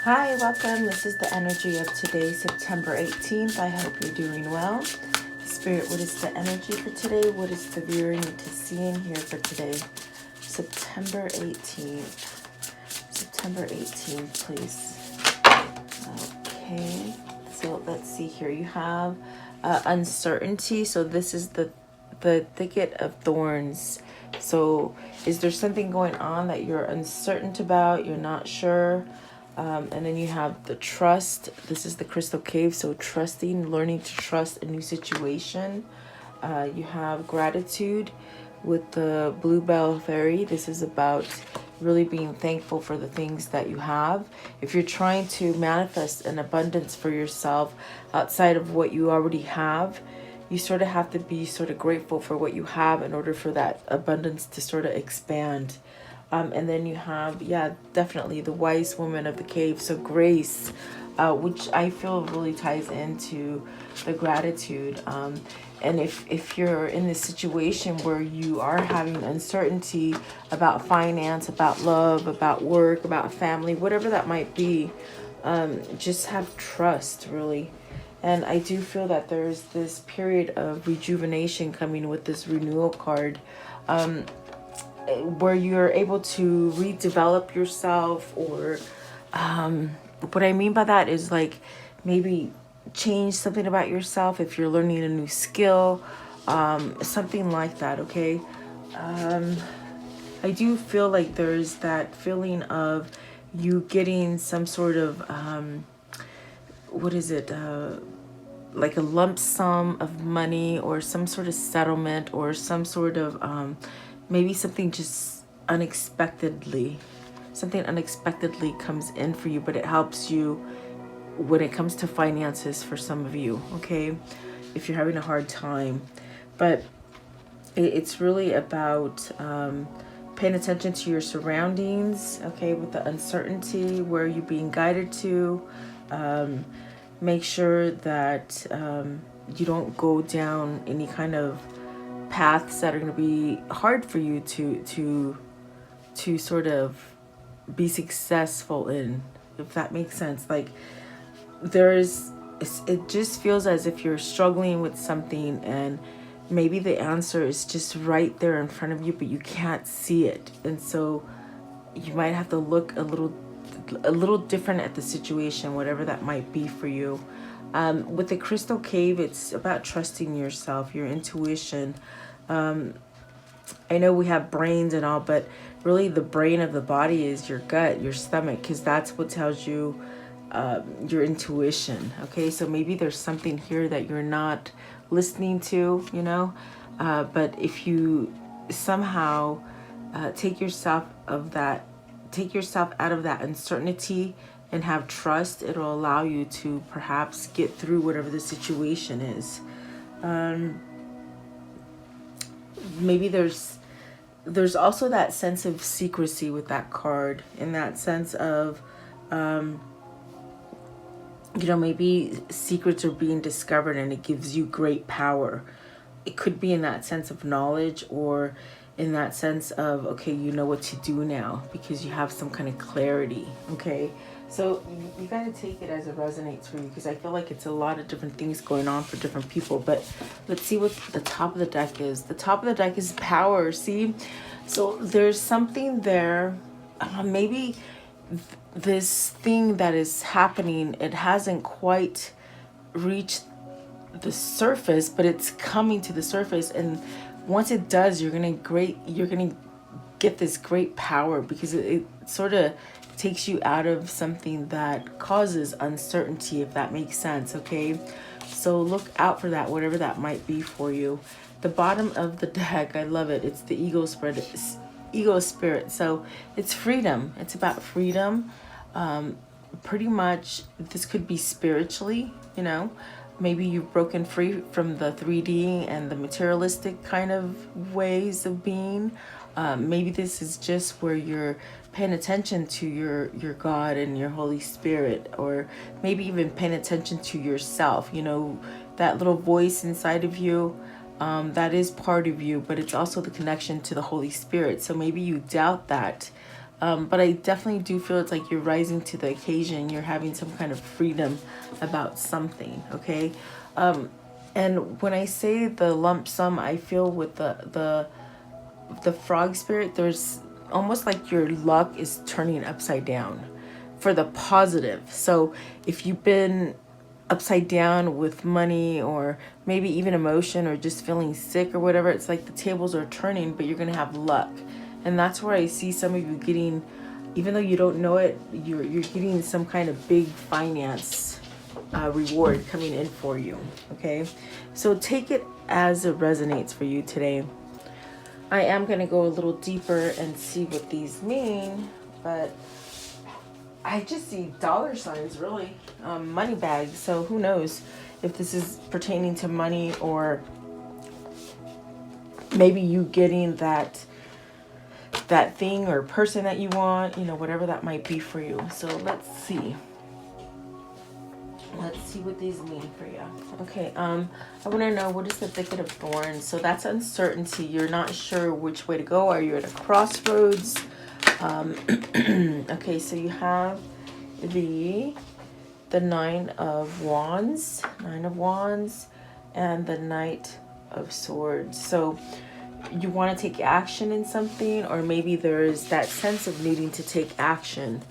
Hi, welcome. This is the energy of today, September 18th. I hope you're doing well. Spirit, what is the energy for today? What is the viewer need to see and hear for today? September 18th. September 18th, please. Okay, so let's see here. You have uncertainty. So this is the thicket of thorns. So is there something going on that you're uncertain about? You're not sure? And then you have the trust. This is the crystal cave. So trusting, learning to trust a new situation. You have gratitude with the bluebell fairy. This is about really being thankful for the things that you have. If you're trying to manifest an abundance for yourself outside of what you already have, you sort of have to be sort of grateful for what you have in order for that abundance to sort of expand. And then you have, yeah, definitely the wise woman of the cave. So grace, which I feel really ties into the gratitude. And if you're in this situation where you are having uncertainty about finance, about love, about work, about family, whatever that might be, just have trust, really. And I do feel that there's this period of rejuvenation coming with this renewal card. Where you're able to redevelop yourself, or what I mean by that is like maybe change something about yourself if you're learning a new skill, something like that. Okay. I do feel like there's that feeling of you getting some sort of what is it, like a lump sum of money, or some sort of settlement, or some sort of maybe something just something unexpectedly comes in for you, but it helps you when it comes to finances for some of you, okay? If you're having a hard time. But it's really about paying attention to your surroundings, okay, with the uncertainty, where you're being guided to. Make sure that you don't go down any kind of paths that are going to be hard for you to sort of be successful in, if that makes sense. Like it just feels as if you're struggling with something, and maybe the answer is just right there in front of you, but you can't see it, and so you might have to look a little different at the situation, whatever that might be for you. With the crystal cave, it's about trusting yourself, your intuition. I know we have brains and all, but really the brain of the body is your gut, your stomach, because that's what tells you your intuition. Okay, so maybe there's something here that you're not listening to, but if you somehow take yourself out of that uncertainty and have trust, it'll allow you to perhaps get through whatever the situation is. Maybe there's also that sense of secrecy with that card, in that sense of maybe secrets are being discovered and it gives you great power. It could be in that sense of knowledge, or in that sense of, okay, you know what to do now because you have some kind of clarity. Okay, so you got to take it as it resonates for you, because I feel like it's a lot of different things going on for different people. But let's see what the top of the deck is. The top of the deck is power. See, so there's something there. Maybe this thing that is happening, it hasn't quite reached the surface, but it's coming to the surface, and once it does, you're gonna get this great power, because it sort of takes you out of something that causes uncertainty, if that makes sense. Okay, so look out for that, whatever that might be for you. The bottom of the deck, I love it. It's the ego spirit. So it's freedom. It's about freedom. Pretty much this could be spiritually, maybe you've broken free from the 3D and the materialistic kind of ways of being. Maybe this is just where you're paying attention to your God and your Holy Spirit, or maybe even paying attention to yourself, that little voice inside of you. That is part of you, but it's also the connection to the Holy Spirit. So maybe you doubt that But I definitely do feel it's like you're rising to the occasion. You're having some kind of freedom about something, okay? And when I say the lump sum, I feel with the frog spirit, there's almost like your luck is turning upside down for the positive. So if you've been upside down with money or maybe even emotion or just feeling sick or whatever, it's like the tables are turning, but you're gonna have luck. And that's where I see some of you getting, even though you don't know it, you're getting some kind of big finance reward coming in for you. Okay, so take it as it resonates for you today. I am going to go a little deeper and see what these mean, but I just see dollar signs, really, money bags. So who knows if this is pertaining to money, or maybe you getting that thing or person that you want, you know, whatever that might be for you. So let's see. Let's see what these mean for you. Okay, I want to know, what is the thicket of thorns? So that's uncertainty. You're not sure which way to go. Are you at a crossroads? Okay, so you have the Nine of Wands, and the Knight of Swords. So you want to take action in something, or maybe there's that sense of needing to take action.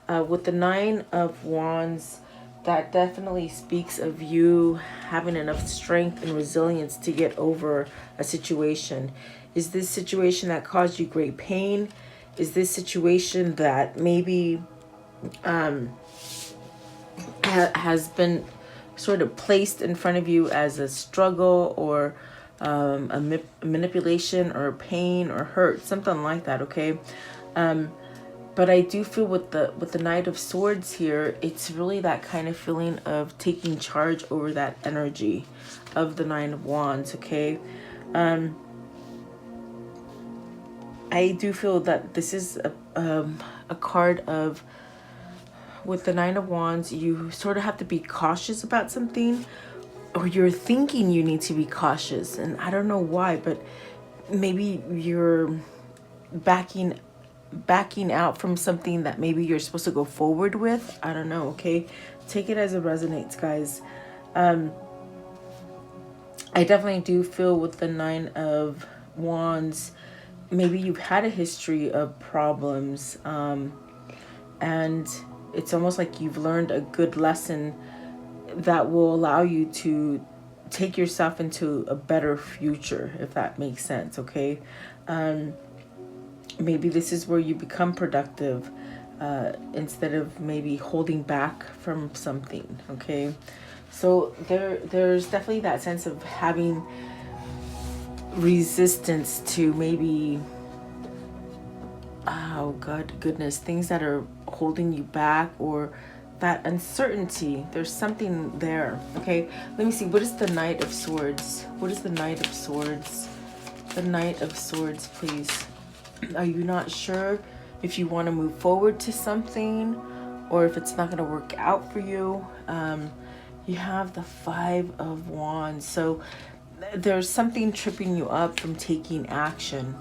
With the Nine of Wands, that definitely speaks of you having enough strength and resilience to get over a situation. Is this situation that caused you great pain? Is this situation that maybe has been sort of placed in front of you as a struggle, or a manipulation, or pain, or hurt, something like that, okay? But I do feel with the Knight of Swords here, it's really that kind of feeling of taking charge over that energy of the Nine of Wands, okay? I do feel that this is a card of, with the Nine of Wands, you sort of have to be cautious about something, or you're thinking you need to be cautious. And I don't know why, but maybe you're backing out from something that maybe you're supposed to go forward with. I don't know, okay? Take it as it resonates, guys. I definitely do feel with the Nine of Wands, maybe you've had a history of problems, and it's almost like you've learned a good lesson that will allow you to take yourself into a better future, if that makes sense, okay? Maybe this is where you become productive, instead of maybe holding back from something, okay? So there's definitely that sense of having resistance to maybe, oh goodness, things that are holding you back, or that uncertainty. There's something there, okay? Let me see. What is the Knight of Swords? What is the Knight of Swords? The Knight of Swords, please. Are you not sure if you want to move forward to something, or if it's not going to work out for you? You have the Five of Wands. So there's something tripping you up from taking action.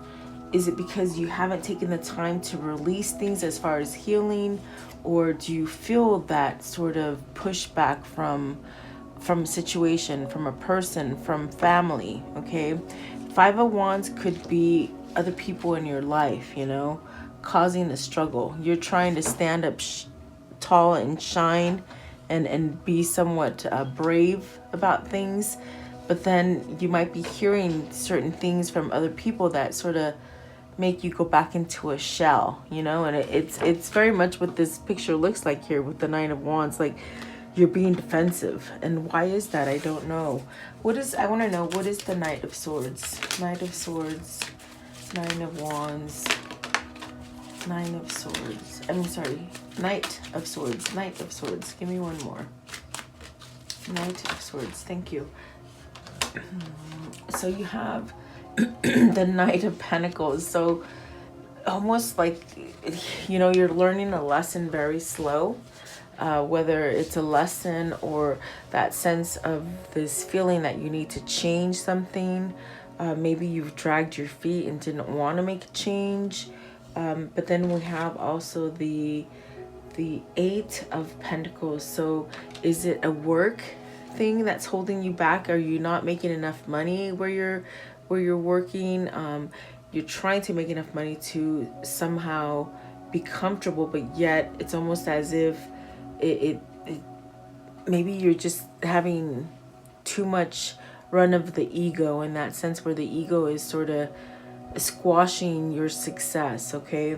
Is it because you haven't taken the time to release things as far as healing, or do you feel that sort of pushback from a situation, from a person, from family, okay? Five of Wands could be other people in your life, you know, causing a struggle. You're trying to stand up tall and shine and be somewhat brave about things, but then you might be hearing certain things from other people that sort of make you go back into a shell, you know? And it's very much what this picture looks like here with the Nine of Wands. Like, you're being defensive. And why is that? I don't know. I want to know, what is the Knight of Swords? Knight of Swords, Nine of Wands, Nine of Swords. Knight of Swords, Knight of Swords. Give me one more. Knight of Swords, thank you. So you have the Knight of Pentacles. So almost like, you know, you're learning a lesson very slow, whether it's a lesson or that sense of this feeling that you need to change something. Maybe you've dragged your feet and didn't want to make a change, But then we have also the Eight of Pentacles. So is it a work thing that's holding you back? Are you not making enough money where you're working? You're trying to make enough money to somehow be comfortable, but yet it's almost as if it maybe you're just having too much run of the ego, in that sense where the ego is sort of squashing your success. Okay,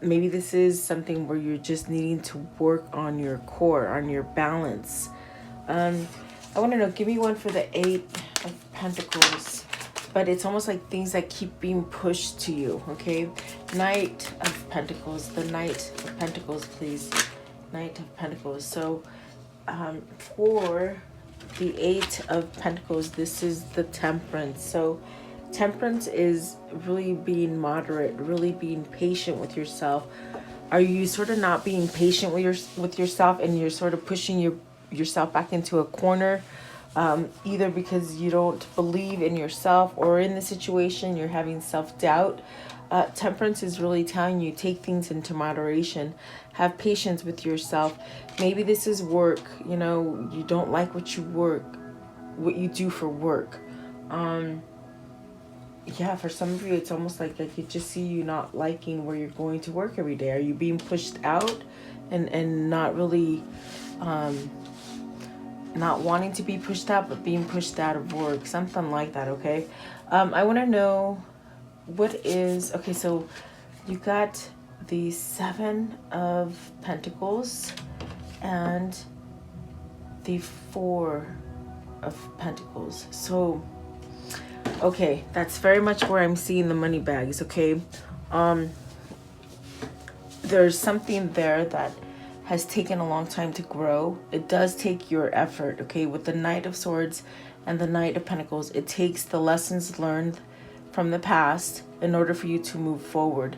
maybe this is something where you're just needing to work on your core, on your balance. I want to know, give me one for the Eight of Pentacles. But it's almost like things that keep being pushed to you. Okay, Knight of Pentacles. The Knight of Pentacles, please. Knight of Pentacles. So for the Eight of Pentacles, this is the Temperance. So Temperance is really being moderate, really being patient with yourself. Are you sort of not being patient with yourself, and you're sort of pushing yourself back into a corner, either because you don't believe in yourself or in the situation, you're having self-doubt? Temperance is really telling you, take things into moderation, have patience with yourself. Maybe this is work, you know, you don't like what you do for work. Yeah, for some of you, it's almost like I could just see you not liking where you're going to work every day. Are you being pushed out and not really, not wanting to be pushed out, but being pushed out of work? Something like that, okay? I want to know what is, okay, so you got the Seven of Pentacles and the Four of Pentacles. So okay, that's very much where I'm seeing the money bags. Okay, there's something there that has taken a long time to grow. It does take your effort. Okay, with the Knight of Swords and the Knight of Pentacles, it takes the lessons learned from the past in order for you to move forward.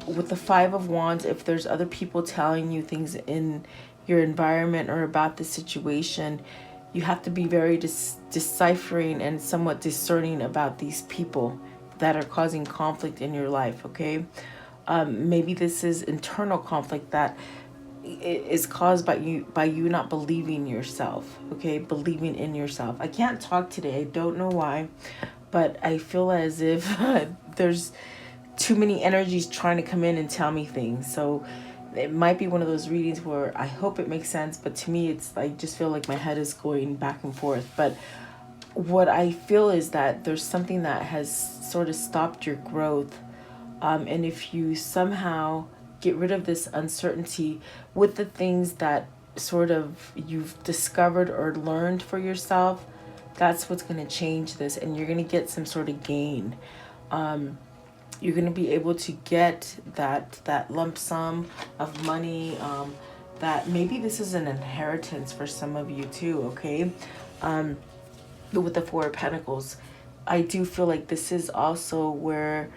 With the Five of Wands, if there's other people telling you things in your environment or about the situation, you have to be very deciphering and somewhat discerning about these people that are causing conflict in your life. Okay, maybe this is internal conflict that is caused by you not believing yourself. Okay, believing in yourself. I can't talk today. I don't know why, but I feel as if there's too many energies trying to come in and tell me things. So it might be one of those readings where I hope it makes sense, but to me, it's, I just feel like my head is going back and forth. But what I feel is that there's something that has sort of stopped your growth. And if you somehow get rid of this uncertainty with the things that sort of you've discovered or learned for yourself, that's what's going to change this, and you're going to get some sort of gain. You're going to be able to get that lump sum of money, that maybe this is an inheritance for some of you too. Okay, with the Four of Pentacles, I do feel like this is also where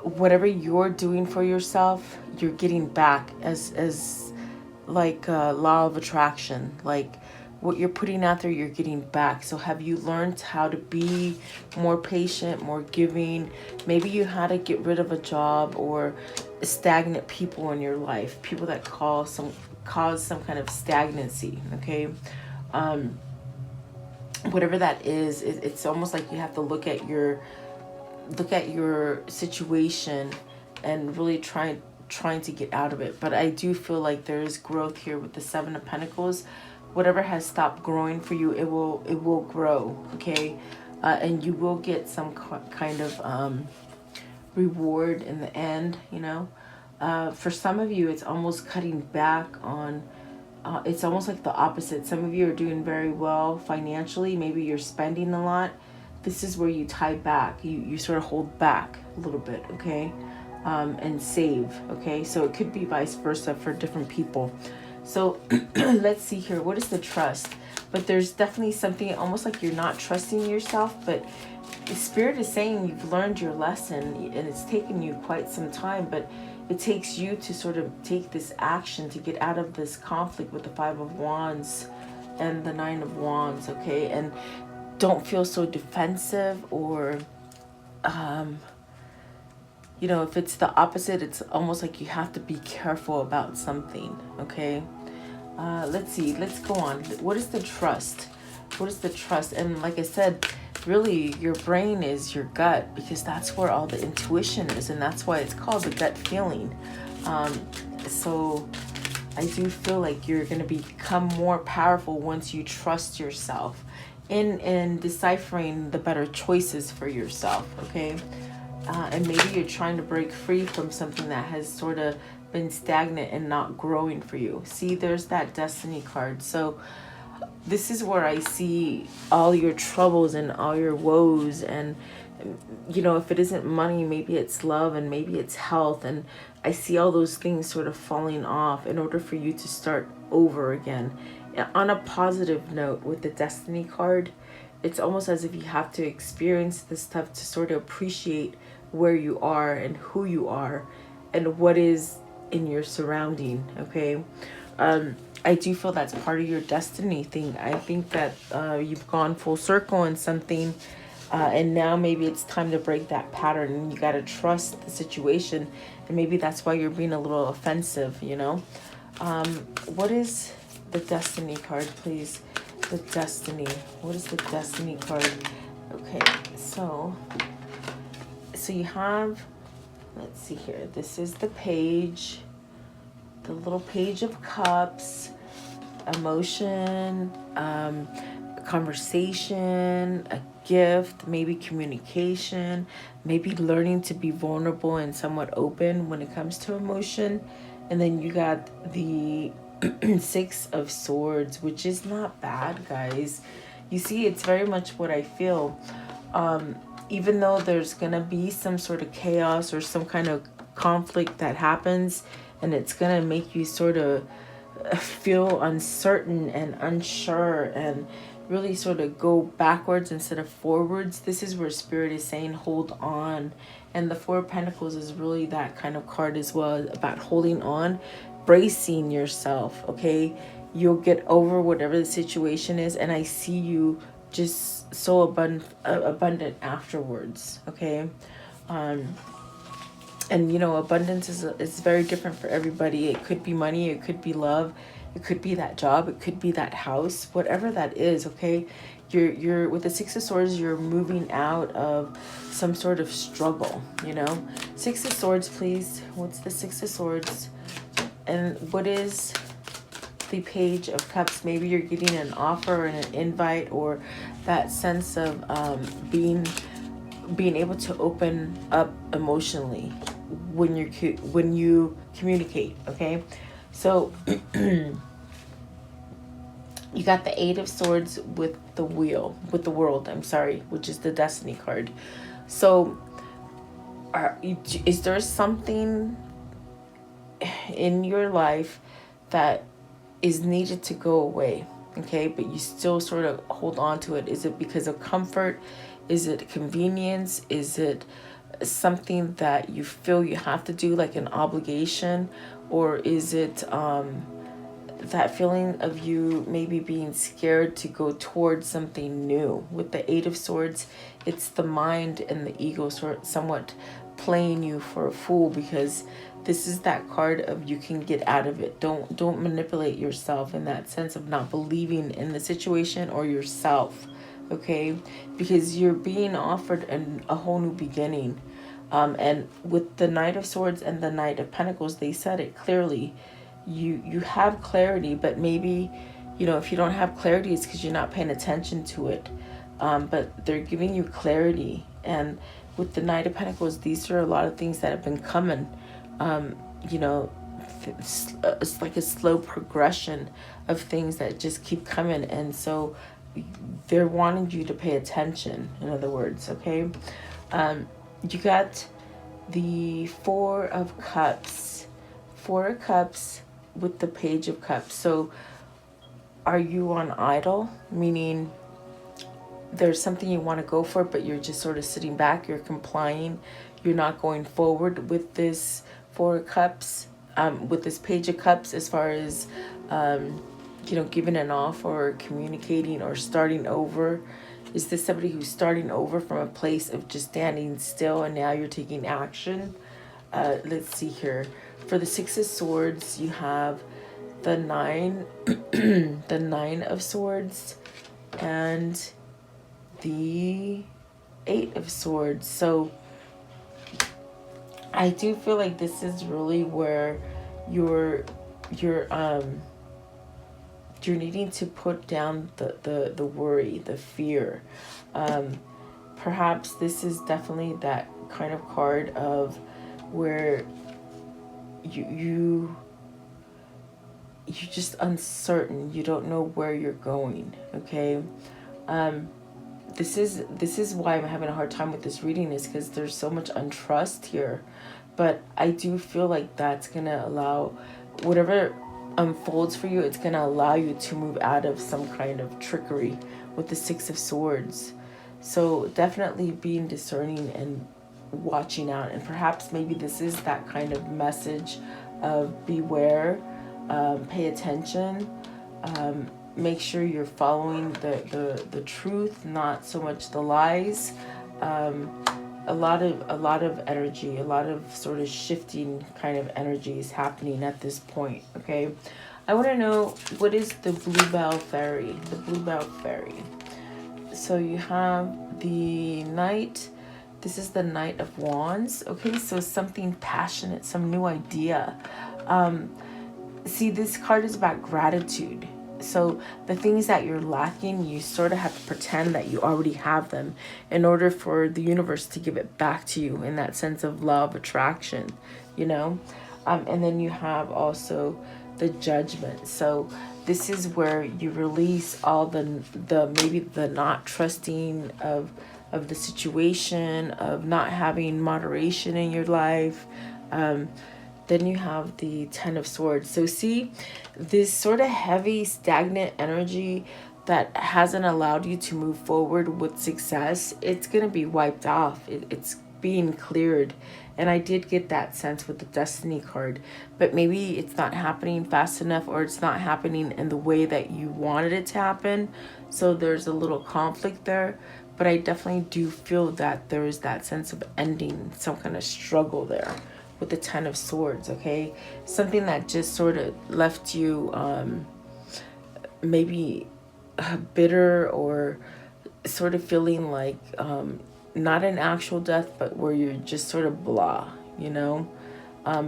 whatever you're doing for yourself, you're getting back as like law of attraction. Like what you're putting out there, you're getting back. So have you learned how to be more patient, more giving? Maybe you had to get rid of a job or stagnant people in your life, people that cause some kind of stagnancy. Okay, whatever that is, it's almost like you have to look at your situation and really trying to get out of it. But I do feel like there is growth here with the Seven of Pentacles. Whatever has stopped growing for you, it will grow. Okay, and you will get some kind of reward in the end. You know, for some of you, it's almost cutting back on. It's almost like the opposite. Some of you are doing very well financially. Maybe you're spending a lot. This is where you tie back. You sort of hold back a little bit, okay, and save, okay? So it could be vice versa for different people. So let's see here. What is the trust? But there's definitely something almost like you're not trusting yourself, but the Spirit is saying you've learned your lesson, and it's taken you quite some time, but it takes you to sort of take this action to get out of this conflict with the Five of Wands and the Nine of Wands, okay? And don't feel so defensive or you know, if it's the opposite, it's almost like you have to be careful about something, okay? Let's see, let's go on. What is the trust? What is the trust? And like I said, really your brain is your gut, because that's where all the intuition is, and that's why it's called the gut feeling. So I do feel like you're going to become more powerful once you trust yourself in deciphering the better choices for yourself, okay? And maybe you're trying to break free from something that has sort of been stagnant and not growing for you. See, there's that destiny card. So this is where I see all your troubles and all your woes. And, you know, if it isn't money, maybe it's love and maybe it's health. And I see all those things sort of falling off in order for you to start over again. On a positive note, with the destiny card, it's almost as if you have to experience this stuff to sort of appreciate where you are and who you are and what is in your surrounding, okay? I do feel that's part of your destiny thing. I think that you've gone full circle in something, and now maybe it's time to break that pattern, and you got to trust the situation, and maybe that's why you're being a little offensive, you know? What is the destiny card, please? The destiny. What is the destiny card? Okay, so you have, let's see here. This is the page, the little page of cups, emotion, conversation, a gift, maybe communication, maybe learning to be vulnerable and somewhat open when it comes to emotion. And then you got the Six of Swords, which is not bad, guys. You see, it's very much what I feel. Even though there's gonna be some sort of chaos or some kind of conflict that happens, and it's gonna make you sort of feel uncertain and unsure and really sort of go backwards instead of forwards. This is where Spirit is saying hold on. And the Four of Pentacles is really that kind of card as well, about holding on, bracing yourself, okay? You'll get over whatever the situation is, and I see you just so abundant afterwards, okay? And you know, abundance is very different for everybody. It could be money, it could be love, it could be that job, it could be that house, whatever that is, okay? You're with the Six of Swords, you're moving out of some sort of struggle, you know? Six of Swords, please. What's the Six of Swords? And what is the Page of Cups? Maybe you're getting an offer and an invite, or that sense of being able to open up emotionally when you communicate, okay? So you got the Eight of Swords with the World, I'm sorry, which is the Destiny card. So is there something in your life that is needed to go away, okay, but you still sort of hold on to it? Is it because of comfort? Is it convenience? Is it something that you feel you have to do, like an obligation? Or is it that feeling of you maybe being scared to go towards something new? With the Eight of Swords, it's the mind and the ego somewhat playing you for a fool, because this is that card of you can get out of it. Don't manipulate yourself in that sense of not believing in the situation or yourself, okay? Because you're being offered a whole new beginning. And with the Knight of Swords and the Knight of Pentacles, they said it clearly. You have clarity, but maybe, you know, if you don't have clarity, it's because you're not paying attention to it. But they're giving you clarity. And with the Knight of Pentacles, these are a lot of things that have been coming. You know, it's like a slow progression of things that just keep coming. And so they're wanting you to pay attention, in other words, okay? You got the Four of Cups. Four of Cups with the Page of Cups. So are you on idle? Meaning there's something you want to go for, but you're just sort of sitting back, you're complying, you're not going forward with this Four of Cups, with this Page of Cups, as far as, you know, giving an offer or communicating or starting over. Is this somebody who's starting over from a place of just standing still and now you're taking action? let's see here. For the Six of Swords, you have the nine, the Nine of Swords, and the Eight of Swords. So I do feel like this is really where you're needing to put down the worry, the fear. Perhaps this is definitely that kind of card of where you're just uncertain. You don't know where you're going. Okay. This is why I'm having a hard time with this reading, is because there's so much untrust here. But I do feel like that's gonna allow whatever unfolds for you, it's gonna allow you to move out of some kind of trickery with the Six of Swords. So definitely being discerning and watching out, and perhaps maybe this is that kind of message of beware, pay attention, make sure you're following the truth, not so much the lies. A lot of energy, a lot of sort of shifting kind of energy is happening at this point. Okay, I want to know, what is the Bluebell Fairy? The Bluebell Fairy. So you have the Knight. This is the Knight of Wands. Okay, so something passionate, some new idea. See, this card is about gratitude. So the things that you're lacking, you sort of have to pretend that you already have them in order for the universe to give it back to you, in that sense of love, attraction, you know. And then you have also the Judgment. So this is where you release all the maybe the not trusting of the situation, of not having moderation in your life. Then you have the Ten of Swords. So see, this sort of heavy, stagnant energy that hasn't allowed you to move forward with success, it's going to be wiped off. It's being cleared. And I did get that sense with the Destiny card. But maybe it's not happening fast enough, or it's not happening in the way that you wanted it to happen. So there's a little conflict there. But I definitely do feel that there is that sense of ending some kind of struggle there with the Ten of Swords. Okay, something that just sort of left you maybe bitter, or sort of feeling like not an actual death, but where you're just sort of blah, you know,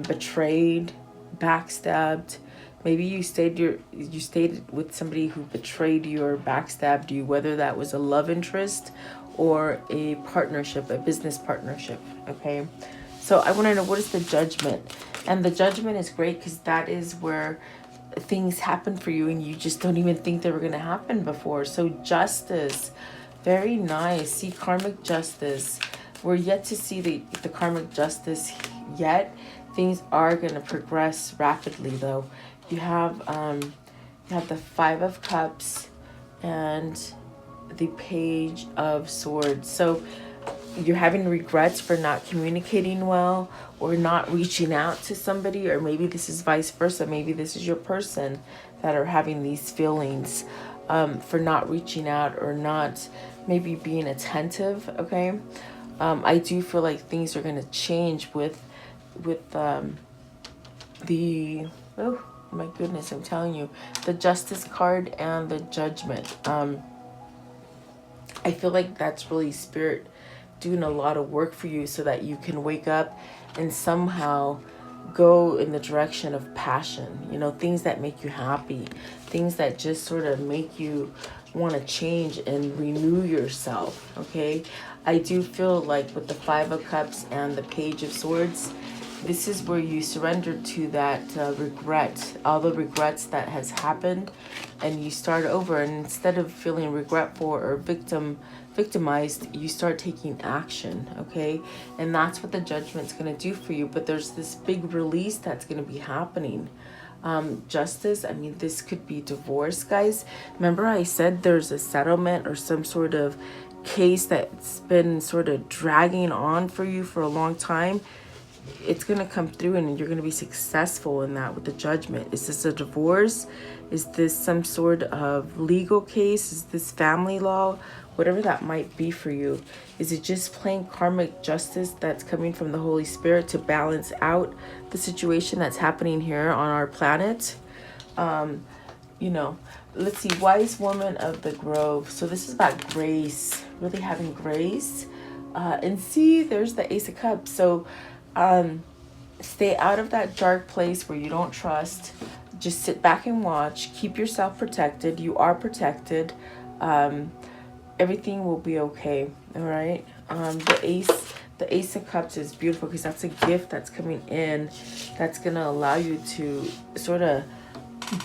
betrayed, backstabbed. Maybe you stayed with somebody who betrayed you or backstabbed you, whether that was a love interest or a partnership, a business partnership. Okay, so I want to know, what is the Judgment? And the Judgment is great because that is where things happen for you and you just don't even think they were going to happen before. So Justice, very nice. See, Karmic Justice. We're yet to see the Karmic Justice yet. Things are going to progress rapidly though. You have the Five of Cups and the Page of Swords. So you're having regrets for not communicating well, or not reaching out to somebody, or maybe this is vice versa. Maybe this is your person that are having these feelings for not reaching out, or not maybe being attentive. Okay, I do feel like things are going to change with the, oh my goodness, I'm telling you, the Justice card and the Judgment. I feel like that's really Spirit doing a lot of work for you so that you can wake up and somehow go in the direction of passion, you know, things that make you happy, things that just sort of make you want to change and renew yourself. Okay, I do feel like with the Five of Cups and the Page of Swords, this is where you surrender to that regret, all the regrets that has happened, and you start over. And instead of feeling regretful or victimized, you start taking action. Okay, and that's what the Judgment's going to do for you. But there's this big release that's going to be happening. Justice, I mean, this could be divorce, guys. Remember I said there's a settlement or some sort of case that's been sort of dragging on for you for a long time? it's going to come through and you're going to be successful in that with the Judgment. Is this a divorce? Is this some sort of legal case? Is this family law? Whatever that might be for you. Is it just plain karmic justice that's coming from the Holy Spirit to balance out the situation that's happening here on our planet? You know, let's see, wise woman of the grove. So this is about grace, really having grace. And see, there's the Ace of Cups. So stay out of that dark place where you don't trust. Just sit back and watch. Keep yourself protected. You are protected. Everything will be okay. All right. The Ace of Cups is beautiful because that's a gift that's coming in that's going to allow you to sort of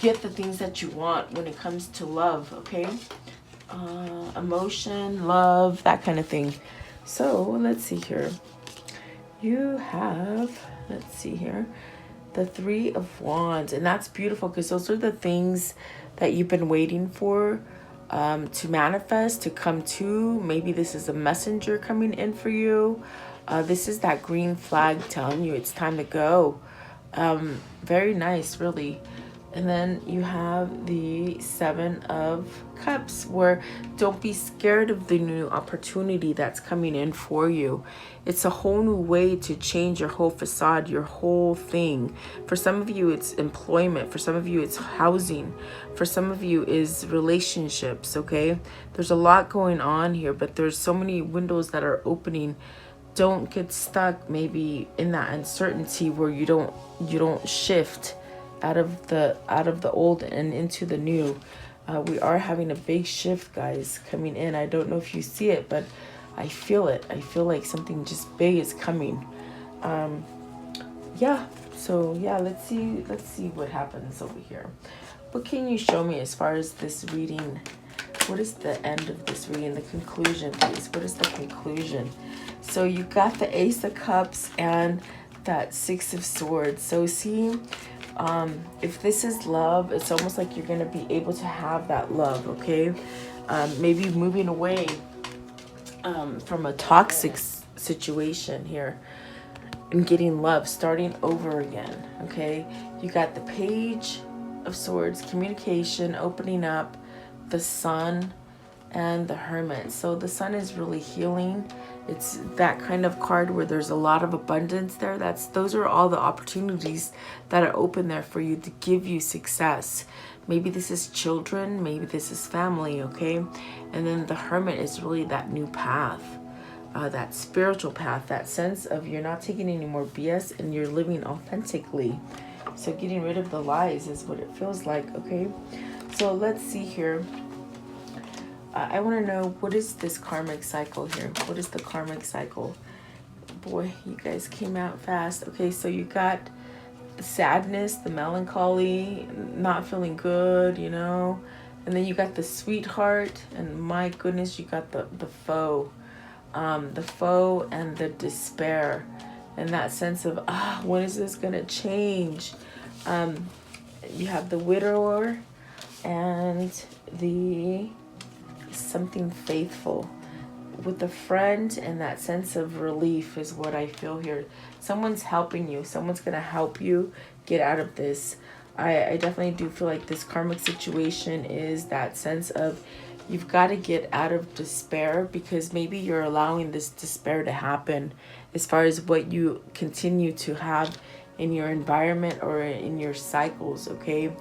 get the things that you want when it comes to love. Okay. Emotion, love, that kind of thing. So let's see here. You have, let's see here, the Three of Wands. And that's beautiful because those are the things that you've been waiting for to manifest, to come to. Maybe this is a messenger coming in for you. This is that green flag telling you it's time to go. Very nice, really. And then you have the Seven of Cups, where don't be scared of the new opportunity that's coming in for you. It's a whole new way to change your whole facade, your whole thing. For some of you, it's employment. For some of you, it's housing. For some of you, is relationships, okay? There's a lot going on here, but there's so many windows that are opening. Don't get stuck maybe in that uncertainty where you don't shift out of the old and into the new. We are having a big shift, guys, coming in. I don't know if you see it, but I feel it. I feel like something just big is coming. Yeah. So yeah, let's see what happens over here. What can you show me as far as this reading? What is the end of this reading? The conclusion, please. What is the conclusion? So you got the Ace of Cups and that Six of Swords. So see, if this is love, it's almost like you're going to be able to have that love, okay? Maybe moving away from a toxic situation here and getting love, starting over again, okay? You got the Page of Swords, communication, opening up, the Sun, and the Hermit. So the Sun is really healing. It's that kind of card where there's a lot of abundance there. Those are all the opportunities that are open there for you to give you success. Maybe this is children, maybe this is family, okay? And then the Hermit is really that new path, that spiritual path, that sense of you're not taking any more BS and you're living authentically. So getting rid of the lies is what it feels like, okay? So let's see here. I want to know, what is this karmic cycle here? What is the karmic cycle? Boy, you guys came out fast. Okay, so you got the sadness, the melancholy, not feeling good, you know. And then you got the sweetheart, and my goodness, you got the foe. The foe and the despair. And that sense of, when is this going to change? You have the widower and the something faithful with a friend, and that sense of relief is what I feel here. Someone's helping you. Someone's going to help you get out of this. I definitely do feel like this karmic situation is that sense of you've got to get out of despair, because maybe you're allowing this despair to happen as far as what you continue to have in your environment or in your cycles, okay?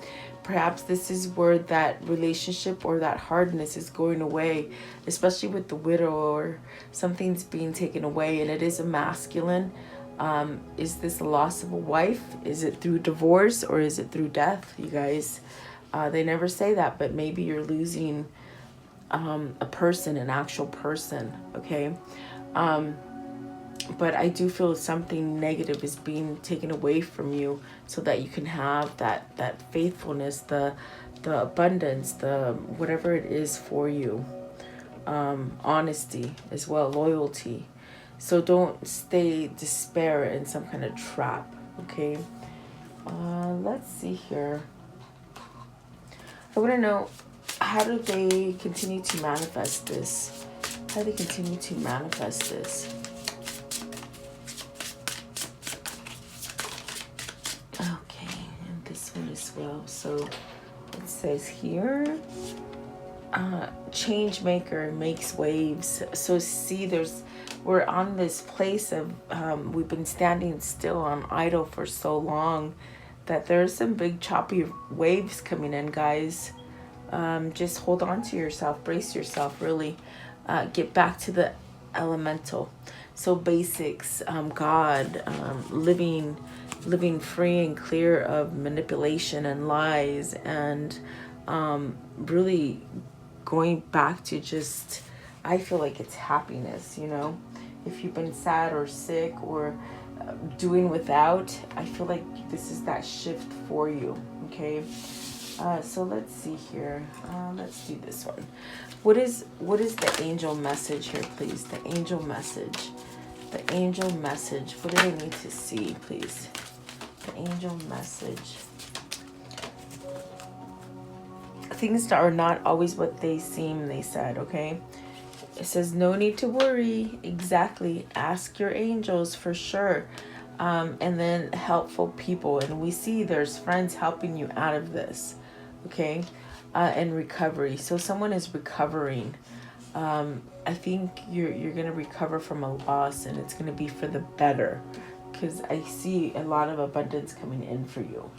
Perhaps this is where that relationship or that hardness is going away, especially with the widower. Something's being taken away, and it is a masculine. Is this a loss of a wife? Is it through divorce, or is it through death, you guys? They never say that, but maybe you're losing a person, an actual person, okay? But I do feel something negative is being taken away from you so that you can have that faithfulness, the abundance, the whatever it is for you. Honesty as well, loyalty. So don't stay despair in some kind of trap, okay? Let's see here. I want to know, how do they continue to manifest this? How do they continue to manifest this? happen as well. So it says here, change maker makes waves. So see, we're on this place of, we've been standing still on idle for so long that there's some big choppy waves coming in, guys. Just hold on to yourself, brace yourself, really. Get back to the elemental. So basics, God, living free and clear of manipulation and lies, and really going back to just, I feel like it's happiness, you know. If you've been sad or sick or doing without, I feel like this is that shift for you, okay? So let's see here. Let's do this one. What is the angel message here, please? The angel message. The angel message. What do I need to see, please? The angel message. Things are not always what they seem, they said, okay? It says, no need to worry. Exactly. Ask your angels for sure. And then helpful people. And we see there's friends helping you out of this, okay? And recovery. So someone is recovering. I think you're going to recover from a loss, and it's going to be for the better, because I see a lot of abundance coming in for you.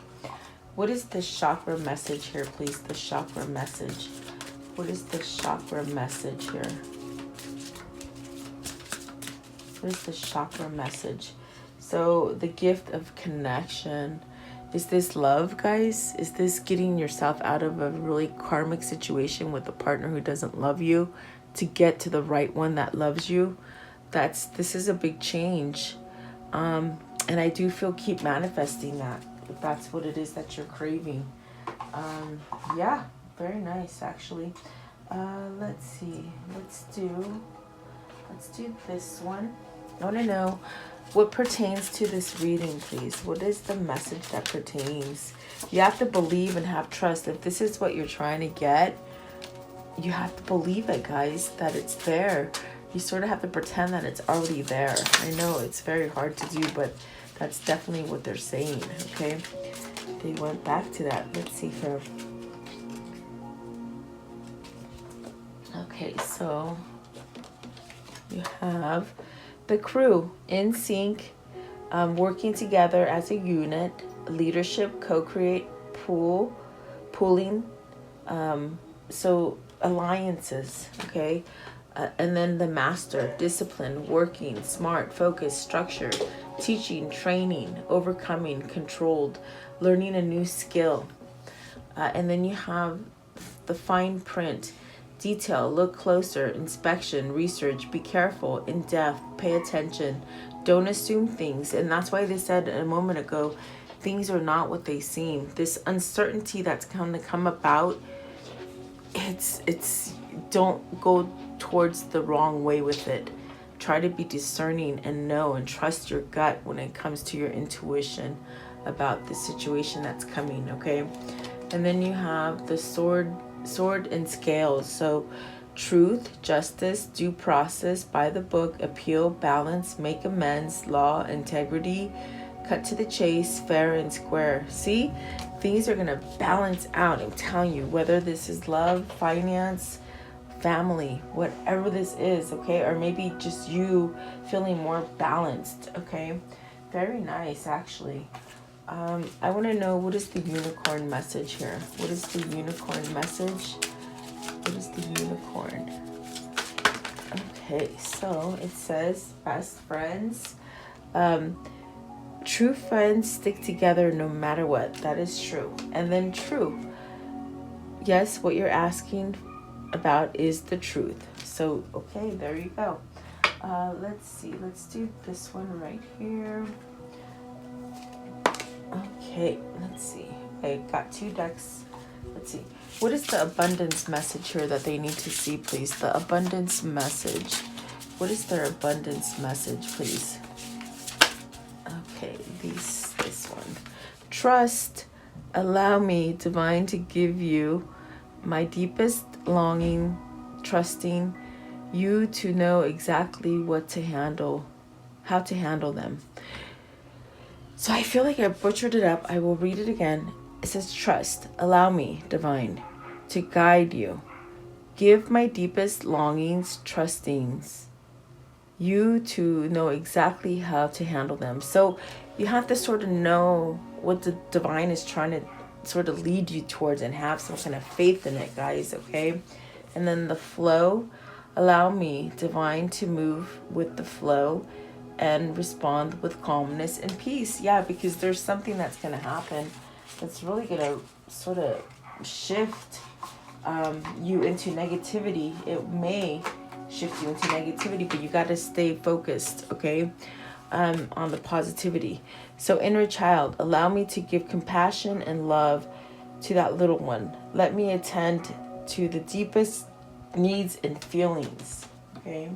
What is the chakra message here, please? The chakra message. What is the chakra message here? What is the chakra message? So the gift of connection. Is this love, guys? Is this getting yourself out of a really karmic situation with a partner who doesn't love you to get to the right one that loves you? This is a big change. And I do feel keep manifesting that, if that's what it is that you're craving. Yeah, very nice, actually. Let's see. Let's do this one. I want to know what pertains to this reading, please. What is the message that pertains? You have to believe and have trust. If this is what you're trying to get, you have to believe it, guys, that it's there. You sort of have to pretend that it's already there. I know it's very hard to do, but that's definitely what they're saying, okay? They went back to that. Let's see here. Okay, so you have the crew in sync, working together as a unit, leadership, co-create, pooling, so alliances, okay? And then the master, discipline, working, smart, focused, structured, teaching, training, overcoming, controlled, learning a new skill. And then you have the fine print, detail, look closer, inspection, research, be careful, in depth, pay attention, don't assume things. And that's why they said a moment ago, things are not what they seem. This uncertainty that's going to come about, it's don't go towards the wrong way with it. Try to be discerning and know and trust your gut when it comes to your intuition about the situation that's coming, okay? And then you have the sword and scales. So truth, justice, due process, by the book, appeal, balance, make amends, law, integrity, cut to the chase, fair and square. See, things are going to balance out. I'm telling you, whether this is love, finance, family, whatever this is, okay? Or maybe just you feeling more balanced, okay? Very nice, actually. I want to know, what is the unicorn message here? What is the unicorn message? What is the unicorn? Okay, so it says best friends. True friends stick together no matter what. That is true. And then true. Yes, what you're asking about is the truth. So, okay, there you go. Let's see. Let's do this one right here. Okay, let's see. I got 2 decks. Let's see. What is the abundance message here that they need to see, please? The abundance message. What is their abundance message, please? Okay, this one. Trust. Allow me, divine, to give you my deepest longing, trusting you to know exactly what to handle, how to handle them. So I feel like I butchered it up. I will read it again. It says, trust, allow me, divine, to guide you. Give my deepest longings, trustings, you to know exactly how to handle them. So you have to sort of know what the divine is trying to sort of lead you towards and have some kind of faith in it, guys, okay? And then the flow, allow me, divine, to move with the flow and respond with calmness and peace. Yeah, because there's something that's going to happen that's really going to sort of shift you into negativity. It may shift you into negativity, but you got to stay focused, okay, on the positivity. So inner child, allow me to give compassion and love to that little one. Let me attend to the deepest needs and feelings, okay?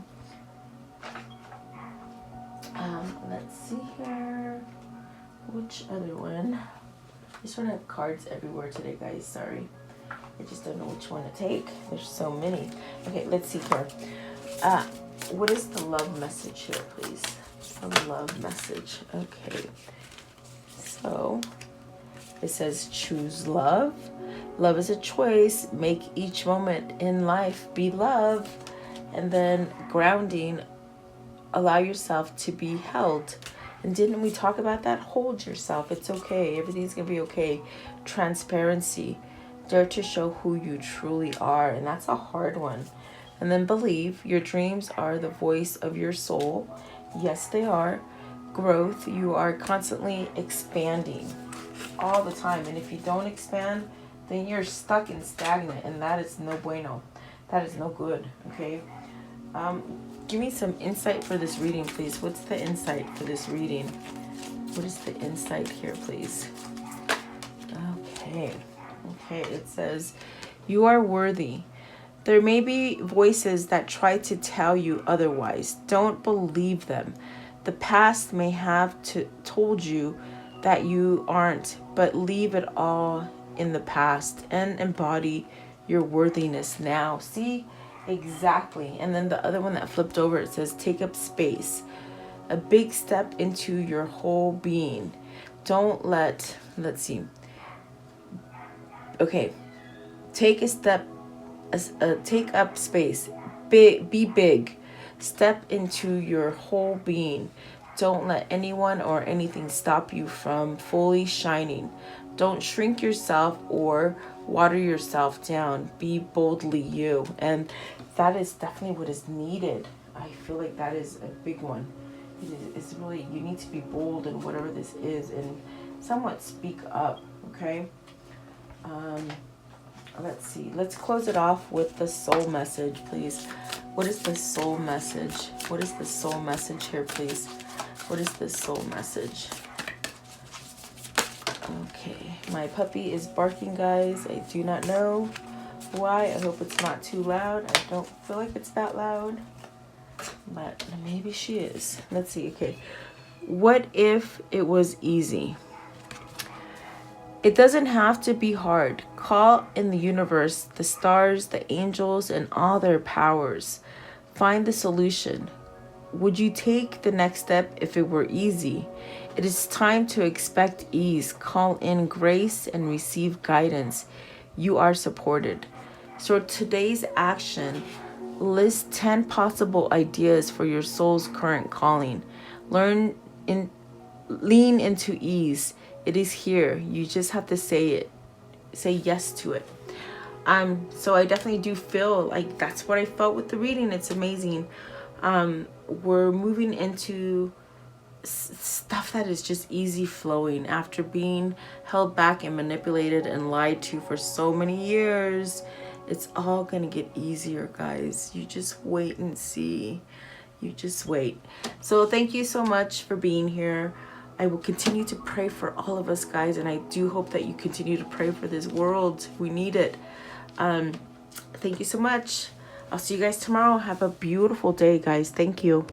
Let's see here. Which other one? I just want to have cards everywhere today, guys. Sorry. I just don't know which one to take. There's so many. Okay, let's see here. What is the love message here, please? A love message. Okay. So, it says choose love. Love is a choice. Make each moment in life be love. And then grounding, allow yourself to be held. And didn't we talk about that? Hold yourself. It's okay. Everything's going to be okay. Transparency. Dare to show who you truly are. And that's a hard one. And then believe your dreams are the voice of your soul. Yes, they are. Growth. You are constantly expanding all the time. And if you don't expand, then you're stuck and stagnant. And that is no bueno. That is no good. Okay. Give me some insight for this reading, please. What's the insight for this reading? What is the insight here, please? Okay. Okay, it says, you are worthy. There may be voices that try to tell you otherwise. Don't believe them. The past may have told you that you aren't, but leave it all in the past and embody your worthiness now. See? Exactly. And then the other one that flipped over, it says, take up space. A big step into your whole being. Don't let's see. Okay. Take a step, take up space. Be big. Step into your whole being. Don't let anyone or anything stop you from fully shining. Don't shrink yourself or water yourself down. Be boldly you. And that is definitely what is needed. I feel like that is a big one. It's really, you need to be bold in whatever this is and somewhat speak up, okay? Let's see. Let's close it off with the soul message, please. What is the soul message? What is the soul message here, please? What is the soul message? Okay, my puppy is barking, guys. I do not know why. I hope it's not too loud. I don't feel like it's that loud, but maybe she is. Let's see. Okay, what if it was easy? It doesn't have to be hard. Call in the universe, the stars, the angels, and all their powers. Find the solution. Would you take the next step if it were easy? It is time to expect ease. Call in grace and receive guidance. You are supported. So today's action, list 10 possible ideas for your soul's current calling. Lean into ease. It is here. You just have to say it. Say yes to it. So I definitely do feel like that's what I felt with the reading. It's amazing. We're moving into stuff that is just easy flowing after being held back and manipulated and lied to for so many years. It's all gonna get easier, guys. You just wait and see. You just wait. So thank you so much for being here. I will continue to pray for all of us, guys, and I do hope that you continue to pray for this world. We need it. Thank you so much. I'll see you guys tomorrow. Have a beautiful day, guys. Thank you.